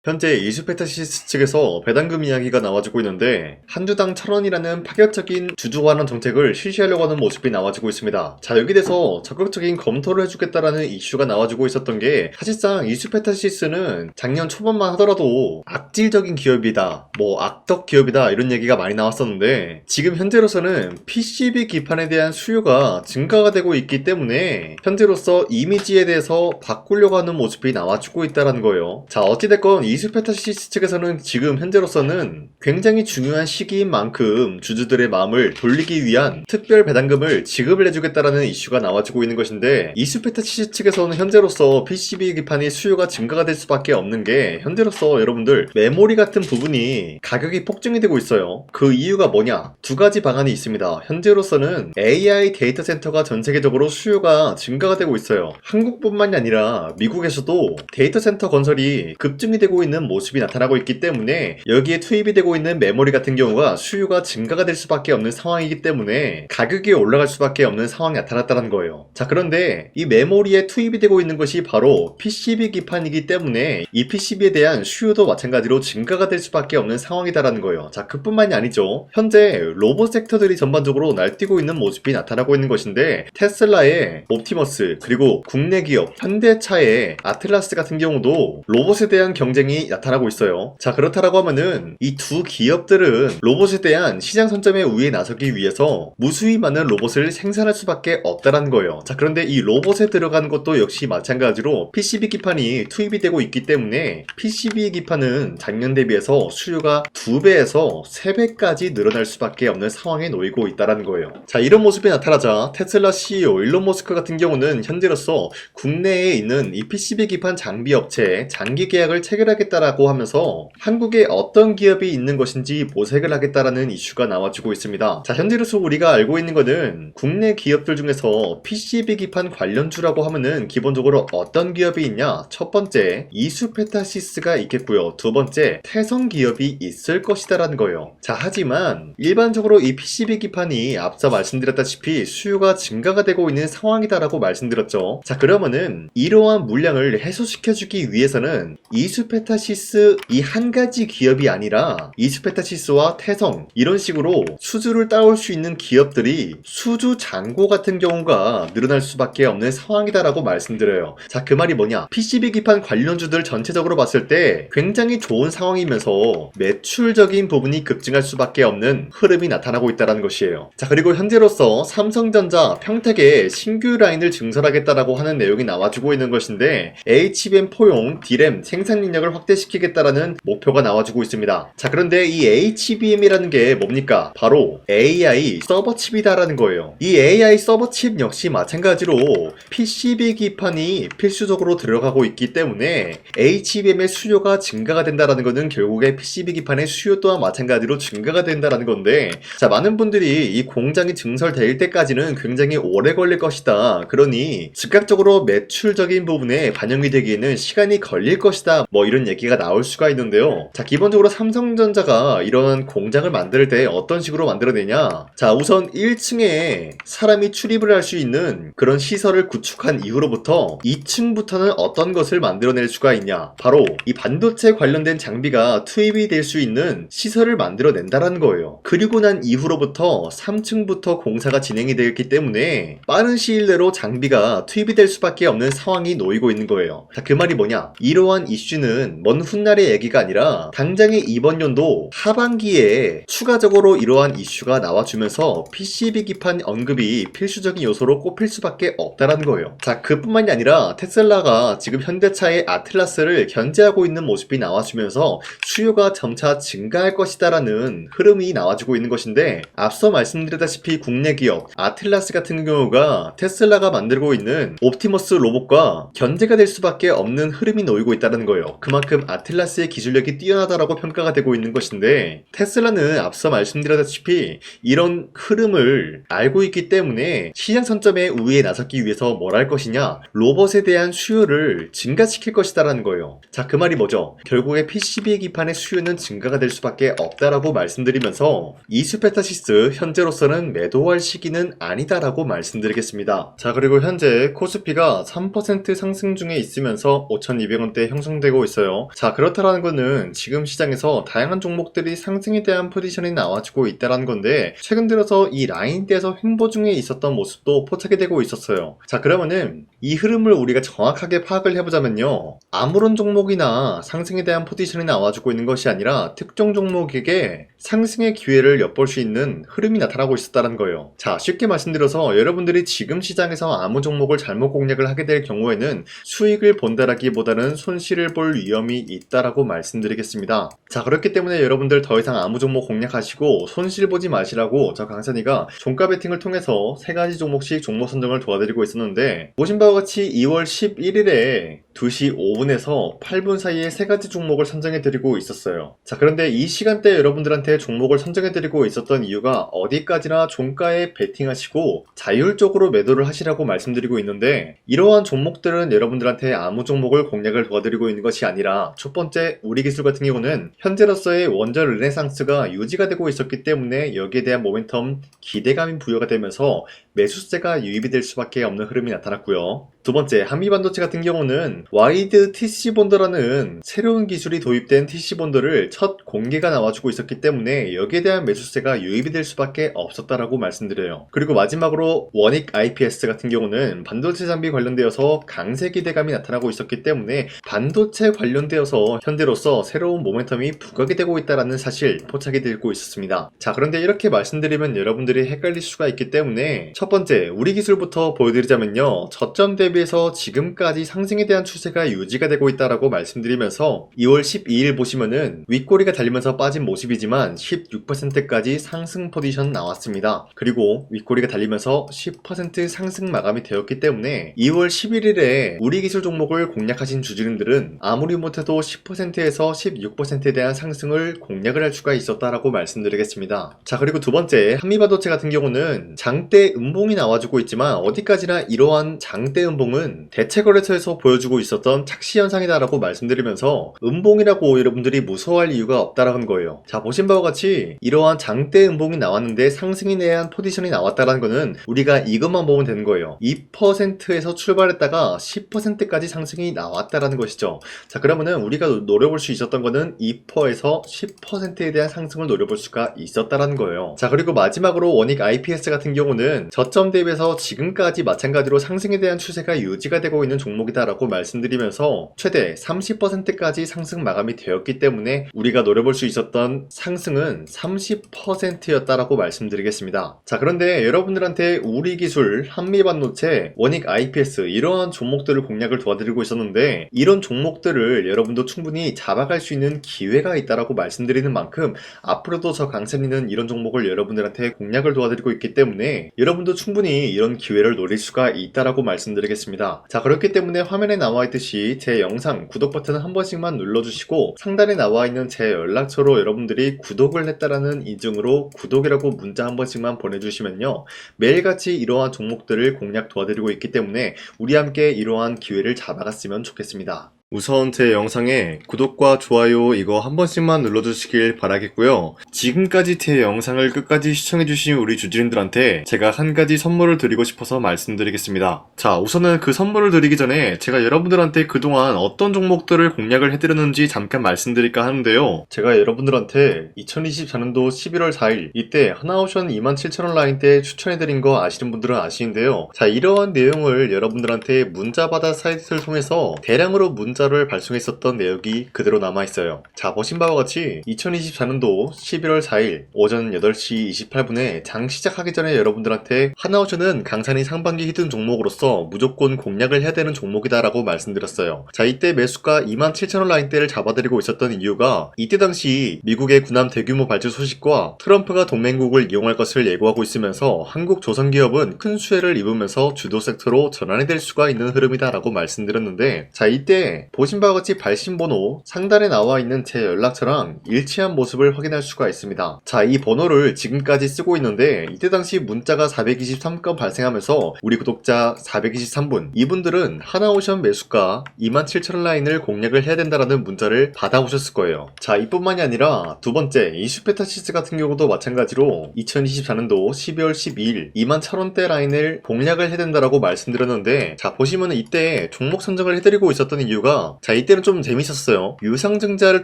현재 이수페타시스 측에서 배당금 이야기가 나와주고 있는데 한주당 1,000원이라는 파격적인 주주환원 정책을 실시하려고 하는 모습이 나와주고 있습니다. 자, 여기 대해서 적극적인 검토를 해주겠다라는 이슈가 나와주고 있었던 게 사실상 이수페타시스는 작년 초반만 하더라도 악질적인 기업이다, 악덕 기업이다 이런 얘기가 많이 나왔었는데 지금 현재로서는 PCB 기판에 대한 수요가 증가가 되고 있기 때문에 현재로서 이미지에 대해서 바꾸려고 하는 모습이 나와주고 있다는 거예요. 자, 어찌됐건 이수페타시스 측에서는 지금 현재로서는 굉장히 중요한 시기인 만큼 주주들의 마음을 돌리기 위한 특별 배당금을 지급을 해주겠다라는 이슈가 나와주고 있는 것인데 이수페타시스 측에서는 현재로서 PCB 기판이 수요가 증가가 될 수밖에 없는 게 현재로서 여러분들 메모리 같은 부분이 가격이 폭증이 되고 있어요. 그 이유가 뭐냐? 두 가지 방안이 있습니다. 현재로서는 AI 데이터 센터가 전 세계적으로 수요가 증가가 되고 있어요. 한국뿐만이 아니라 미국에서도 데이터 센터 건설이 급증이 되고 있는 모습이 나타나고 있기 때문에 여기에 투입이 되고 있는 메모리 같은 경우가 수요가 증가가 될 수밖에 없는 상황이기 때문에 가격이 올라갈 수밖에 없는 상황이 나타났다는 거예요. 자, 그런데 이 메모리에 투입이 되고 있는 것이 바로 PCB 기판이기 때문에 이 PCB에 대한 수요도 마찬가지로 증가가 될 수밖에 없는 상황이다라는 거예요. 자, 그뿐만이 아니죠. 현재 로봇 섹터들이 전반적으로 날뛰고 있는 모습이 나타나고 있는 것인데 테슬라의 옵티머스 그리고 국내 기업 현대차의 아틀라스 같은 경우도 로봇에 대한 경쟁이 나타나고 있어요. 자, 그렇다라고 하면은 이 두 기업들은 로봇에 대한 시장 선점의 우위에 나서기 위해서 무수히 많은 로봇을 생산할 수밖에 없다라는 거예요. 자, 그런데 이 로봇에 들어간 것도 역시 마찬가지로 PCB 기판이 투입이 되고 있기 때문에 PCB 기판은 작년 대비해서 수요가 2배에서 3배까지 늘어날 수밖에 없는 상황에 놓이고 있다라는 거예요. 자, 이런 모습이 나타나자 테슬라 CEO 일론 머스크 같은 경우는 현재로서 국내에 있는 이 PCB 기판 장비 업체에 장기 계약을 체결하겠다라고 하면서 한국에 어떤 기업이 있는 것인지 모색을 하겠다라는 이슈가 나와주고 있습니다. 자, 현재로서 우리가 알고 있는 거는 국내 기업들 중에서 PCB 기판 관련주라고 하면은 기본적으로 어떤 기업이 있냐? 첫 번째 이수페타시스가 있겠고요. 두 번째 태성 기업이 있을 것이다라는 거예요. 자, 하지만 일반적으로 이 PCB 기판이 앞서 말씀드렸다시피 수요가 증가가 되고 있는 상황이다라고 말씀드렸죠. 자, 그러면은 이러한 물량을 해소시켜주기 위해서는 이수페타시스 이 한 가지 기업이 아니라 이수페타시스와 태성 이런 식으로 수주를 따올 수 있는 기업들이 수주 잔고 같은 경우가 늘어날 수밖에 없는 상황이다라고 말씀드려요. 자, 그 말이 뭐냐? PCB 기판 관련주들 전체적으로 봤을 때 굉장히 좋은 상황이면서 매출적인 부분이 급증할 수밖에 없는 흐름이 나타나고 있다는 것이에요. 자, 그리고 현재로서 삼성전자 평택에 신규 라인을 증설하겠다라고 하는 내용이 나와주고 있는 것인데 HBM 포용 D램 생산 능력을 확대시키겠다라는 목표가 나와주고 있습니다. 자, 그런데 이 HBM이라는 게 뭡니까? 바로 AI 서버 칩이다라는 거예요. 이 AI 서버 칩 역시 마찬가지로 PCB 기판이 필수적으로 들어가고 있기 때문에 HBM의 수요가 증가가 된다라는 것은 결국에 PCB 기판의 수요 또한 마찬가지로 증가가 된다라는 건데, 자, 많은 분들이 이 공장이 증설될 때까지는 굉장히 오래 걸릴 것이다. 그러니 즉각적으로 매출적인 부분에 반영이 되기에는 시간이 걸릴 것이다. 이런 얘기가 나올 수가 있는데요. 자, 기본적으로 삼성전자가 이런 공장을 만들 때 어떤 식으로 만들어내냐? 자, 우선 1층에 사람이 출입을 할 수 있는 그런 시설을 구축한 이후로부터 2층부터는 어떤 것을 만들어낼 수가 있냐? 바로 이 반도체 관련된 장비가 투입이 될 수 있는 시설을 만들어낸다라는 거예요. 그리고 난 이후로부터 3층부터 공사가 진행이 되었기 때문에 빠른 시일 내로 장비가 투입이 될 수밖에 없는 상황이 놓이고 있는 거예요. 자, 그 말이 뭐냐? 이러한 이슈는 먼 훗날의 얘기가 아니라 당장의 이번 연도 하반기에 추가적으로 이러한 이슈가 나와주면서 PCB 기판 언급이 필수적인 요소로 꼽힐 수밖에 없다라는 거예요. 자, 그뿐만이 아니라 테슬라가 지금 현대차의 아틀라스를 견제하고 있는 모습이 나와주면서 수요가 점차 증가할 것이다라는 흐름이 나와주고 있는 것인데 앞서 말씀드렸다시피 국내 기업 아틀라스 같은 경우가 테슬라가 만들고 있는 옵티머스 로봇과 견제가 될 수밖에 없는 흐름이 놓이고 있다는 거예요. 그만큼 아틀라스의 기술력이 뛰어나다라고 평가가 되고 있는 것인데 테슬라는 앞서 말씀드렸다시피 이런 흐름을 알고 있기 때문에 시장 선점의 우위에 나섰기 위해서 뭘 할 것이냐? 로봇에 대한 수요를 증가시킬 것이다라는 거예요. 자, 그 말이 뭐죠? 결국에 PCB 기판의 수요는 증가가 될 수밖에 없다라고 말씀드리면서 이수페타시스 현재로서는 매도할 시기는 아니다라고 말씀드리겠습니다. 자, 그리고 현재 코스피가 3% 상승 중에 있으면서 5,200원대 형성되고 있어요. 있었어요. 자, 그렇다라는 거는 지금 시장에서 다양한 종목들이 상승에 대한 포지션이 나와주고 있다는 건데, 최근 들어서 이 라인대에서 횡보 중에 있었던 모습도 포착이 되고 있었어요. 자, 그러면은 이 흐름을 우리가 정확하게 파악을 해보자면요, 아무런 종목이나 상승에 대한 포지션이 나와주고 있는 것이 아니라 특정 종목에게 상승의 기회를 엿볼 수 있는 흐름이 나타나고 있었다는 거예요. 자, 쉽게 말씀드려서 여러분들이 지금 시장에서 아무 종목을 잘못 공략을 하게 될 경우에는 수익을 본다라기보다는 손실을 볼 위험이 있다라고 말씀드리겠습니다. 자, 그렇기 때문에 여러분들 더 이상 아무 종목 공략하시고 손실 보지 마시라고 저 강산이가 종가 베팅을 통해서 3가지 종목씩 종목 선정을 도와드리고 있었는데, 보신 바와 같이 2월 11일에 2시 5분에서 8분 사이에 3가지 종목을 선정해드리고 있었어요. 자, 그런데 이 시간대에 여러분들한테 종목을 선정해드리고 있었던 이유가 어디까지나 종가에 베팅하시고 자율적으로 매도를 하시라고 말씀드리고 있는데, 이러한 종목들은 여러분들한테 아무 종목을 공략을 도와드리고 있는 것이 아니라, 첫 번째 우리기술 같은 경우는 현재로서의 원전 르네상스가 유지가 되고 있었기 때문에 여기에 대한 모멘텀 기대감이 부여가 되면서 매수세가 유입이 될 수밖에 없는 흐름이 나타났고요. 두 번째, 한미반도체 같은 경우는 와이드 TC본더라는 새로운 기술이 도입된 TC본더를 첫 공개가 나와주고 있었기 때문에 여기에 대한 매수세가 유입이 될 수밖에 없었다라고 말씀드려요. 그리고 마지막으로 원익 IPS 같은 경우는 반도체 장비 관련되어서 강세 기대감이 나타나고 있었기 때문에 반도체 관련되어서 현재로서 새로운 모멘텀이 부각이 되고 있다는 사실 포착이 되고 있었습니다. 자, 그런데 이렇게 말씀드리면 여러분들이 헷갈릴 수가 있기 때문에 첫 번째 우리 기술부터 보여드리자면요, 저점 대비해서 지금까지 상승에 대한 추세가 유지가 되고 있다라고 말씀드리면서 2월 12일 보시면은 윗꼬리가 달리면서 빠진 모습이지만 16%까지 상승 포지션 나왔습니다. 그리고 윗꼬리가 달리면서 10% 상승 마감이 되었기 때문에 2월 11일에 우리 기술 종목을 공략하신 주주님들은 아무리 못해도 10%에서 16%에 대한 상승을 공략을 할 수가 있었다라고 말씀드리겠습니다. 자, 그리고 두 번째 한미반도체 같은 경우는 장대 음봉이 나와주고 있지만 어디까지나 이러한 장대 음봉은 대체거래소에서 보여주고 있었던 착시 현상이다라고 말씀드리면서 음봉이라고 여러분들이 무서워할 이유가 없다라는 거예요. 자, 보신 바와 같이 이러한 장대 음봉이 나왔는데 상승에 대한 포지션이 나왔다라는 거는 우리가 이것만 보면 되는 거예요. 2%에서 출발했다가 10%까지 상승이 나왔다라는 것이죠. 자, 그러면은 우리가 노려볼 수 있었던 거는 2%에서 10%에 대한 상승을 노려볼 수가 있었다라는 거예요. 자, 그리고 마지막으로 원익 IPS 같은 경우는 저점 대비해서 지금까지 마찬가지로 상승에 대한 추세가 유지가 되고 있는 종목이다라고 말씀드리면서 최대 30%까지 상승 마감이 되었기 때문에 우리가 노려볼 수 있었던 상승은 30%였다라고 말씀드리겠습니다. 자, 그런데 여러분들한테 우리기술, 한미반도체, 원익 IPS 이러한 종목들을 공략을 도와드리고 있었는데, 이런 종목들을 여러분도 충분히 잡아갈 수 있는 기회가 있다라고 말씀드리는 만큼 앞으로도 저 강산이는 이런 종목을 여러분들한테 공략을 도와드리고 있기 때문에 여러분도 충분히 이런 기회를 노릴 수가 있다라고 말씀드리겠습니다. 자, 그렇기 때문에 화면에 나와 있듯이 제 영상 구독 버튼 한 번씩만 눌러주시고 상단에 나와 있는 제 연락처로 여러분들이 구독을 했다라는 인증으로 구독이라고 문자 한 번씩만 보내주시면요, 매일같이 이러한 종목들을 공략 도와드리고 있기 때문에 우리 함께 이러한 기회를 잡아갔으면 좋겠습니다. 우선 제 영상에 구독과 좋아요 이거 한 번씩만 눌러주시길 바라겠고요. 지금까지 제 영상을 끝까지 시청해주신 우리 주주님들한테 제가 한 가지 선물을 드리고 싶어서 말씀드리겠습니다. 자, 우선은 그 선물을 드리기 전에 제가 여러분들한테 그동안 어떤 종목들을 공략을 해드렸는지 잠깐 말씀드릴까 하는데요. 제가 여러분들한테 2024년도 11월 4일 이때 하나오션 27,000원 라인대 추천해드린 거 아시는 분들은 아시는데요. 자, 이러한 내용을 여러분들한테 문자받아 사이트를 통해서 대량으로 문자를 발송했었던 내역이 그대로 남아있어요. 자, 보신 바와 같이 2024년도 11월 4일 오전 8시 28분에 장 시작하기 전에 여러분들한테 하나오션은 강산이 상반기 히든 종목으로서 무조건 공략을 해야 되는 종목이다 라고 말씀드렸어요. 자, 이때 매수가 27,000원 라인대를 잡아드리고 있었던 이유가 이때 당시 미국의 군함 대규모 발주 소식과 트럼프가 동맹국을 이용할 것을 예고하고 있으면서 한국 조선기업은 큰 수혜를 입으면서 주도 섹터로 전환이 될 수가 있는 흐름이다 라고 말씀드렸는데, 자, 이때 보신 바와 같이 발신번호 상단에 나와 있는 제 연락처랑 일치한 모습을 확인할 수가 있습니다. 자, 이 번호를 지금까지 쓰고 있는데 이때 당시 문자가 423건 발생하면서 우리 구독자 423분, 이분들은 하나오션 매수가 27,000원 라인을 공략을 해야 된다라는 문자를 받아오셨을 거예요. 자, 이뿐만이 아니라 두 번째 이슈페타시스 같은 경우도 마찬가지로 2024년도 12월 12일 21,000원대 라인을 공략을 해야 된다라고 말씀드렸는데, 자, 보시면 이때 종목 선정을 해드리고 있었던 이유가 있었습니다. 자, 이때는 좀 재밌었어요. 유상증자를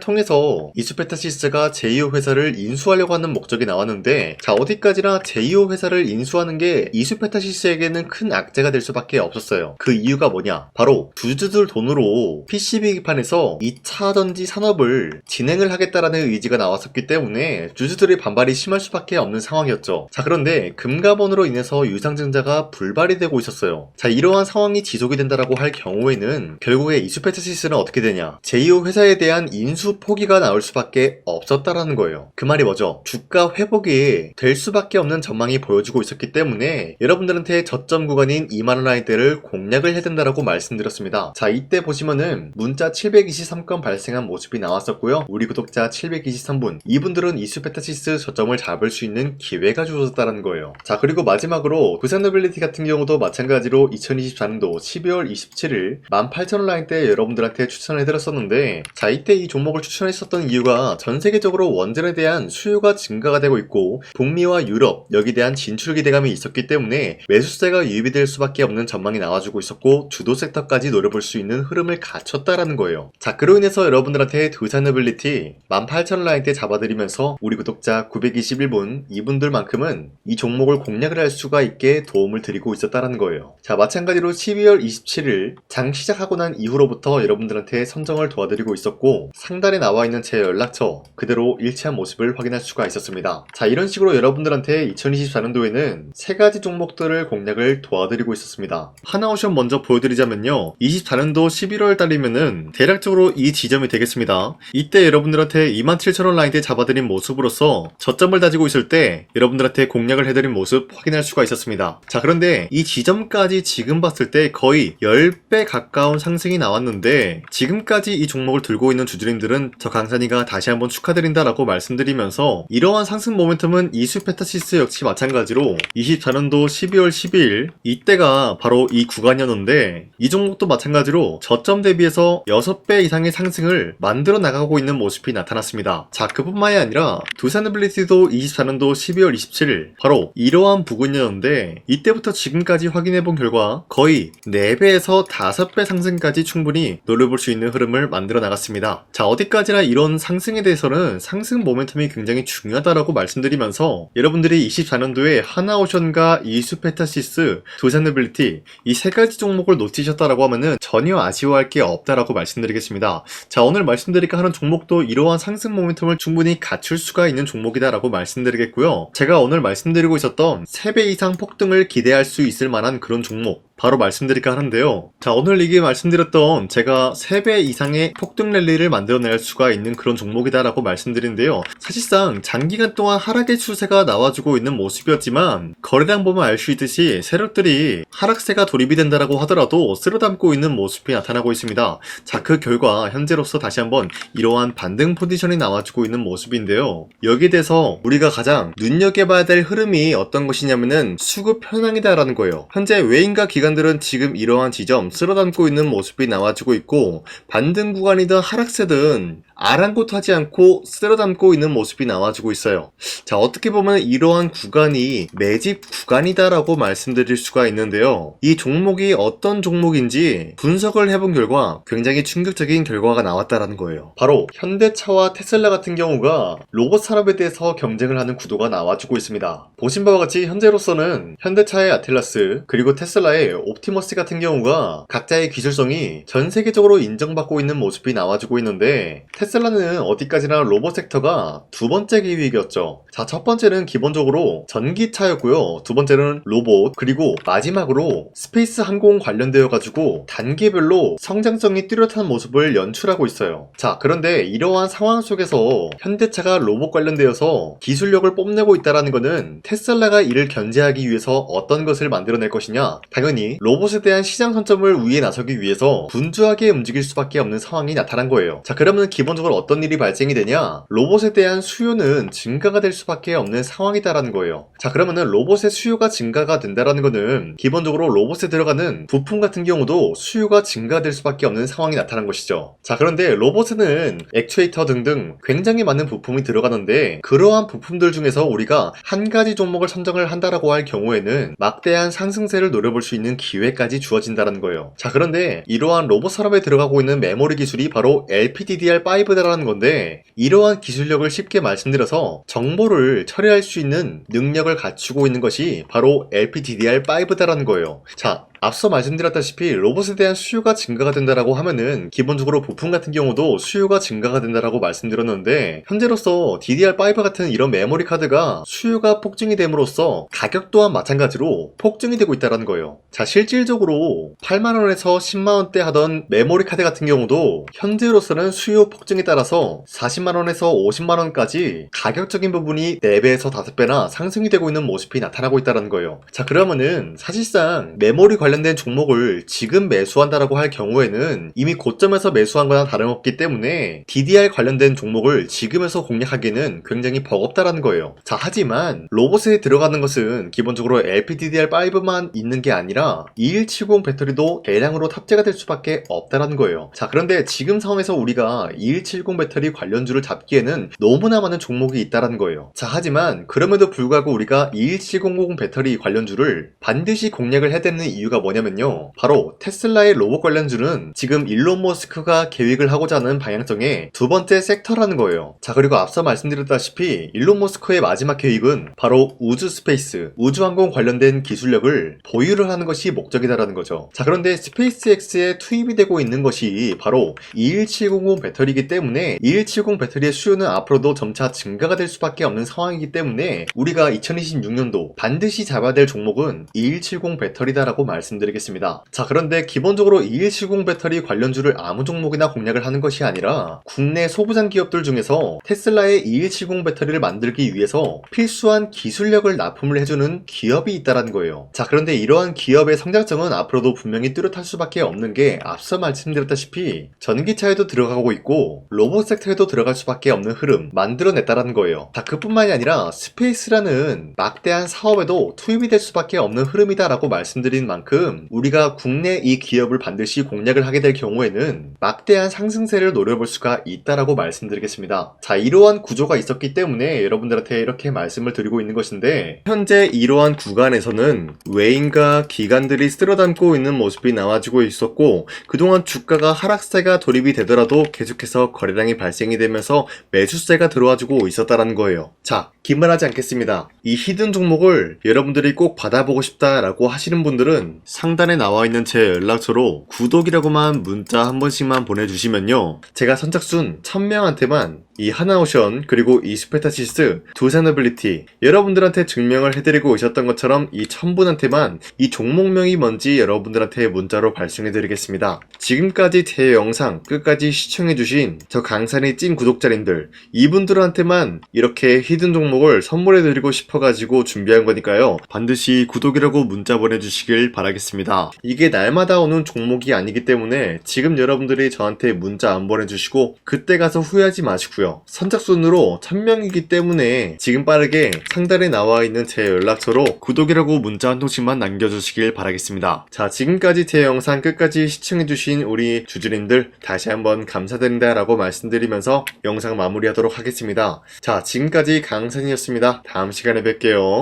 통해서 이수페타시스가 제2호 회사를 인수하려고 하는 목적이 나왔는데, 자, 어디까지나 제2호 회사를 인수하는 게 이수페타시스에게는 큰 악재가 될 수밖에 없었어요. 그 이유가 뭐냐? 바로 주주들 돈으로 PCB 기판에서 2차 전지 산업을 진행을 하겠다라는 의지가 나왔었기 때문에 주주들의 반발이 심할 수밖에 없는 상황이었죠. 자, 그런데 금가번으로 인해서 유상증자가 불발이 되고 있었어요. 자, 이러한 상황이 지속이 된다라고 할 경우에는 결국에 이수페타시스는 어떻게 되냐? 제2호 회사에 대한 인수 포기가 나올 수밖에 없었다라는 거예요. 그 말이 뭐죠? 주가 회복이 될 수밖에 없는 전망이 보여지고 있었기 때문에 여러분들한테 저점 구간인 2만원 라인대를 공략을 해야 된다라고 말씀드렸습니다. 자, 이때 보시면은 문자 723건 발생한 모습이 나왔었고요. 우리 구독자 723분, 이분들은 이수페타시스 저점을 잡을 수 있는 기회가 주어졌다는 거예요. 자, 그리고 마지막으로 두산노빌리티 같은 경우도 마찬가지로 2024년도 12월 27일 18,000원 라인대 여러분들한테 추천을 해드렸었는데, 자, 이때 이 종목을 추천했었던 이유가 전 세계적으로 원전에 대한 수요가 증가가 되고 있고 북미와 유럽 여기에 대한 진출 기대감이 있었기 때문에 매수세가 유입이 될 수밖에 없는 전망이 나와주고 있었고 주도 섹터까지 노려볼 수 있는 흐름을 갖췄다라는 거예요. 자, 그로 인해서 여러분들한테 두산노빌리티 18,000원 라인대 잡아드리면서 우리 구독자 921분 이분들만큼은 이 종목을 공략을 할 수가 있게 도움을 드리고 있었다라는 거예요. 자, 마찬가지로 12월 27일 장 시작하고 난 이후로부터 여러분들한테 선정을 도와드리고 있었고 상단에 나와있는 제 연락처 그대로 일치한 모습을 확인할 수가 있었습니다. 자, 이런 식으로 여러분들한테 2024년도에는 3가지 종목들을 공략을 도와드리고 있었습니다. 하나오션 먼저 보여드리자면요, 24년도 11월 달이면은 대략적으로 이 지점이 되겠습니다. 이때 여러분들한테 27,000원 라인대 잡아드린 모습으로서 저점을 다지고 있을 때 여러분들한테 공략을 해드린 모습 확인할 수가 있었습니다. 자, 그런데 이 지점까지 지금 봤을 때 거의 10배 가까운 상승이 나왔는데 지금까지 이 종목을 들고 있는 주주님들은 저 강산이가 다시 한번 축하드린다라고 말씀드리면서 이러한 상승 모멘텀은 이수페타시스 역시 마찬가지로 24년도 12월 12일 이때가 바로 이 구간이었는데 이 종목도 마찬가지로 저점 대비해서 6배 이상의 상승을 만들어 나가고 있는 모습이 나타났습니다. 자, 그뿐만이 아니라 두산노빌리티도 24년도 12월 27일 바로 이러한 부근이었는데 이때부터 지금까지 확인해본 결과 거의 4배에서 5배 상승까지 충분히 노려볼 수 있는 흐름을 만들어 나갔습니다. 자, 어디까지나 이런 상승에 대해서는 상승 모멘텀이 굉장히 중요하다라고 말씀드리면서 여러분들이 24년도에 하나오션과 이수페타시스, 두산노빌리티 이 3가지 종목을 놓치셨다라고 하면은 전혀 아쉬워할 게 없다라고 말씀드리겠습니다. 자, 오늘 말씀드릴까 하는 종목도 이러한 상승 모멘텀을 충분히 갖출 수가 있는 종목이다라고 말씀드리겠고요. 제가 오늘 말씀드리고 있었던 3배 이상 폭등을 기대할 수 있을 만한 그런 종목 바로 말씀드릴까 하는데요. 자, 오늘 이게 말씀드렸던 제가 3배 이상의 폭등 랠리를 만들어낼 수가 있는 그런 종목이다라고 말씀드리는데요. 사실상 장기간 동안 하락의 추세가 나와주고 있는 모습이었지만 거래량 보면 알 수 있듯이 세력들이 하락세가 돌입이 된다라고 하더라도 쓸어담고 있는 모습이 나타나고 있습니다. 자, 그 결과 현재로서 다시 한번 이러한 반등 포지션이 나와주고 있는 모습인데요. 여기에 대해서 우리가 가장 눈여겨봐야 될 흐름이 어떤 것이냐면은 수급 현황이다라는 거예요. 현재 외인과 기관들은 지금 이러한 지점 쓸어담고 있는 모습이 나와주고 있고 반등 구간이든 하락세든 아랑곳하지 않고 쓸어담고 있는 모습이 나와주고 있어요. 자, 어떻게 보면 이러한 구간이 매집 구간이다라고 말씀드릴 수가 있는데요. 이 종목이 어떤 종목인지 분석을 해본 결과 굉장히 충격적인 결과가 나왔다라는 거예요. 바로 현대차와 테슬라 같은 경우가 로봇 산업에 대해서 경쟁을 하는 구도가 나와주고 있습니다. 보신 바와 같이 현재로서는 현대차의 아틀라스 그리고 테슬라의 옵티머스 같은 경우가 각자의 기술성이 전 세계적으로 인정받고 있는 모습이 나와주고 있는데 테슬라는 어디까지나 로봇 섹터가 두 번째 기획이었죠. 자, 첫 번째는 기본적으로 전기차였고요. 두 번째는 로봇, 그리고 마지막으로 스페이스 항공 관련되어 가지고 단계별로 성장성이 뚜렷한 모습을 연출하고 있어요. 자, 그런데 이러한 상황 속에서 현대차가 로봇 관련되어서 기술력을 뽐내고 있다는 것은 테슬라가 이를 견제하기 위해서 어떤 것을 만들어낼 것이냐? 당연히 로봇에 대한 시장 선점을 위해 나서기 위해서 분주하게 움직일 수밖에 없는 상황이 나타난 거예요. 자, 그러면 기본적으로 기본적으로 어떤 일이 발생이 되냐? 로봇에 대한 수요는 증가가 될 수밖에 없는 상황이다라는 거예요. 자, 그러면은 로봇의 수요가 증가가 된다라는 거는 기본적으로 로봇에 들어가는 부품 같은 경우도 수요가 증가될 수밖에 없는 상황이 나타난 것이죠. 자, 그런데 로봇에는 액추에이터 등등 굉장히 많은 부품이 들어가는데 그러한 부품들 중에서 우리가 한 가지 종목을 선정을 한다라고 할 경우에는 막대한 상승세를 노려볼 수 있는 기회까지 주어진다는 거예요. 자, 그런데 이러한 로봇 산업에 들어가고 있는 메모리 기술이 바로 LPDDR5다라는 건데 이러한 기술력을 쉽게 말씀드려서 정보를 처리할 수 있는 능력을 갖추고 있는 것이 바로 LPDDR5다라는 거예요. 자, 앞서 말씀드렸다시피 로봇에 대한 수요가 증가가 된다라고 하면은 기본적으로 부품 같은 경우도 수요가 증가가 된다라고 말씀드렸는데 현재로서 DDR5 같은 이런 메모리 카드가 수요가 폭증이 됨으로써 가격 또한 마찬가지로 폭증이 되고 있다는 거예요. 자, 실질적으로 8만원에서 10만원대 하던 메모리 카드 같은 경우도 현재로서는 수요 폭증에 따라서 40만원에서 50만원까지 가격적인 부분이 4배에서 5배나 상승이 되고 있는 모습이 나타나고 있다는 거예요. 자, 그러면은 사실상 메모리 관련된 종목을 지금 매수한다라고 할 경우에는 이미 고점에서 매수한 거나 다름없기 때문에 DDR 관련된 종목을 지금에서 공략하기는 굉장히 버겁다라는 거예요. 자, 하지만 로봇에 들어가는 것은 기본적으로 LPDDR5만 있는 게 아니라 2170 배터리도 대량으로 탑재가 될 수밖에 없다라는 거예요. 자, 그런데 지금 상황에서 우리가 2170 배터리 관련주를 잡기에는 너무나 많은 종목이 있다라는 거예요. 자, 하지만 그럼에도 불구하고 우리가 21700 배터리 관련주를 반드시 공략을 해야 되는 이유가 뭐냐면요, 바로 테슬라의 로봇 관련주는 지금 일론 머스크가 계획을 하고자 하는 방향성의 두 번째 섹터라는 거예요. 자, 그리고 앞서 말씀드렸다시피 일론 머스크의 마지막 계획은 바로 우주 스페이스, 우주항공 관련된 기술력을 보유를 하는 것이 목적이다라는 거죠. 자, 그런데 스페이스X에 투입이 되고 있는 것이 바로 21700 배터리이기 때문에 2170 배터리의 수요는 앞으로도 점차 증가가 될 수밖에 없는 상황이기 때문에 우리가 2026년도 반드시 잡아야 될 종목은 2170 배터리다라고 말씀드리겠습니다. 자, 그런데 기본적으로 2170 배터리 관련주를 아무 종목이나 공략을 하는 것이 아니라 국내 소부장 기업들 중에서 테슬라의 2170 배터리를 만들기 위해서 필수한 기술력을 납품을 해주는 기업이 있다는 거예요. 자, 그런데 이러한 기업의 성장성은 앞으로도 분명히 뚜렷할 수밖에 없는 게 앞서 말씀드렸다시피 전기차에도 들어가고 있고 로봇 섹터에도 들어갈 수밖에 없는 흐름 만들어냈다는 거예요. 자, 그뿐만이 아니라 스페이스라는 막대한 사업에도 투입이 될 수밖에 없는 흐름이다라고 말씀드린 만큼 우리가 국내 이 기업을 반드시 공략을 하게 될 경우에는 막대한 상승세를 노려볼 수가 있다라고 말씀드리겠습니다. 자, 이러한 구조가 있었기 때문에 여러분들한테 이렇게 말씀을 드리고 있는 것인데 현재 이러한 구간에서는 외인과 기관들이 쓸어담고 있는 모습이 나와지고 있었고 그동안 주가가 하락세가 돌입이 되더라도 계속해서 거래량이 발생이 되면서 매수세가 들어와주고 있었다는 거예요. 자, 긴말하지 않겠습니다. 이 히든 종목을 여러분들이 꼭 받아보고 싶다라고 하시는 분들은 상단에 나와있는 제 연락처로 구독이라고만 문자 한 번씩만 보내주시면요, 제가 선착순 1000명한테만 이 하나오션 그리고 이 스페타시스 두 산어빌리티 여러분들한테 증명을 해드리고 있었던 것처럼 이 1000분한테만 이 종목명이 뭔지 여러분들한테 문자로 발송해드리겠습니다. 지금까지 제 영상 끝까지 시청해주신 저 강산의 찐 구독자님들 이분들한테만 이렇게 히든 종목을 선물해드리고 싶어가지고 준비한 거니까요, 반드시 구독이라고 문자 보내주시길 바라겠습니다. 이게 날마다 오는 종목이 아니기 때문에 지금 여러분들이 저한테 문자 안 보내주시고 그때 가서 후회하지 마시고요, 선착순으로 1000명이기 때문에 지금 빠르게 상단에 나와있는 제 연락처로 구독이라고 문자 한 통씩만 남겨주시길 바라겠습니다. 자, 지금까지 제 영상 끝까지 시청해주신 우리 주주님들 다시 한번 감사드린다 라고 말씀드리면서 영상 마무리하도록 하겠습니다. 자, 지금까지 강산이었습니다. 다음 시간에 뵐게요.